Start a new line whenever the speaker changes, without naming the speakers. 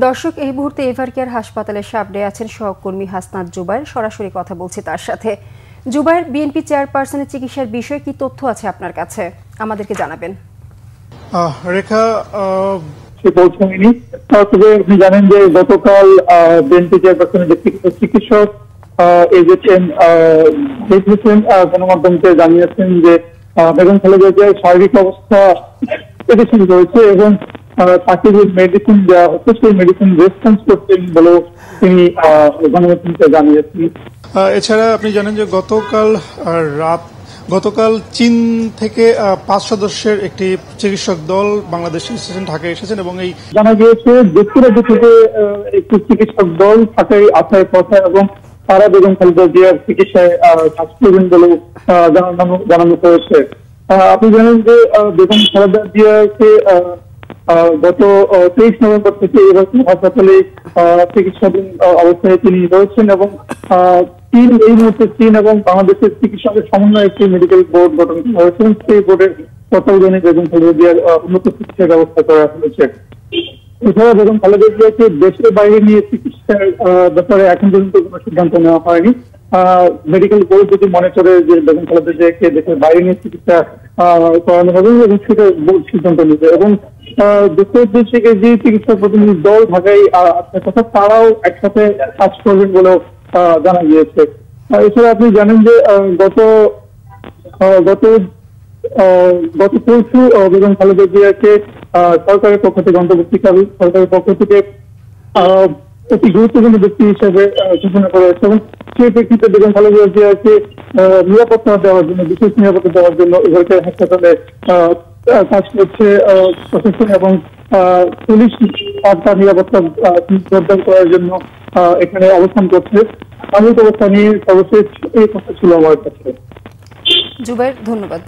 দর্শক, এই মুহূর্তে এভারকেয়ার হাসপাতালের সামনে আছেন সহকর্মী হাসনাত জুবায়ের। সরাসরি কথা বলছি তার সাথে। জুবায়ের, বিএনপি চেয়ারপারসনের চিকিৎসার বিষয়ে কি তথ্য আছে আপনার কাছে, আমাদেরকে জানাবেন।
রেখা, তবে আপনি জানেন যে গতকাল বিএনপি চেয়ারপারসনের যে চিকিৎসক গণমাধ্যমকে জানিয়েছেন যে বেগম খালেদা জিয়ার শারীরিক অবস্থা স্থিতিশীল রয়েছে এবং তাকে যে মেডিসিন দেওয়া হচ্ছে সেই মেডিসিন রেসপন্স করছেন বলেও তিনি গণমাধ্যমকে জানিয়েছেন। এছাড়া আপনি জানেন যে গতকাল চীন থেকে 5 সদস্যের একটি চিকিৎসক দল বাংলাদেশে এসেছেন, ঢাকায় এসেছেন এবং এই জানা গিয়েছে যুক্তরাজ্য থেকে একটি চিকিৎসক দল ঢাকায় আসার কথা এবং তারা বেগম খালেদা জিয়ার চিকিৎসায় কাজ করবেন বলেও জানানো হয়েছে। আপনি জানেন যে বেগম খালেদা জিয়াকে গত 23 নভেম্বর থেকে এবার হাসপাতালে চিকিৎসাধীন অবস্থায় তিনি রয়েছেন এবং এই মুহূর্তে চীন এবং বাংলাদেশের চিকিৎসকের সমন্বয়ে একটি মেডিকেল বোর্ড গঠন করা হয়েছে এবং সেই বোর্ডের তত্ত্বাবধানে বেগম খালেদা জিয়ার উন্নত চিকিৎসার ব্যবস্থা করা হয়েছে। এছাড়া বেগম খালেদা জিয়াকে দেশের বাইরে নিয়ে চিকিৎসার ব্যাপারে এখন পর্যন্ত কোনো সিদ্ধান্ত নেওয়া হয়নি। মেডিকেল বোর্ড যদি মনে করে যে বেগম খালেদা জিয়াকে দেশের বাইরে নিয়ে চিকিৎসা করানো হবে এবং সেটা বোর্ড সিদ্ধান্ত নেবে এবং যুক্তরাজ্য থেকে যে চিকিৎসা প্রতিনিধি দল ঢাকায় আসার কথা তারাও একসাথে কাজ করবেন বলেও জানা গিয়েছে। এছাড়া আপনি জানেন যে গত পরশু বেগম খালেদা জিয়াকে সরকারের পক্ষ থেকে অন্তর্বর্তীকালীন সরকারের পক্ষ থেকে অতি গুরুত্বপূর্ণ ব্যক্তি হিসেবে ঘোষণা করা হয়েছে এবং সেই প্রেক্ষিতে বেগম খালেদা জিয়াকে নিরাপত্তা দেওয়ার জন্য, বিশেষ নিরাপত্তা দেওয়ার জন্য এভারকেয়ার হাসপাতালে কাজ করছে প্রশাসন এবং পুলিশ তার নিরাপত্তা জোরদার করার জন্য এখানে অবস্থান করছে। সাময়িক অবস্থা নিয়ে সর্বশেষ এই কথা ছিল আমার কাছে।
জুবায়ের, ধন্যবাদ।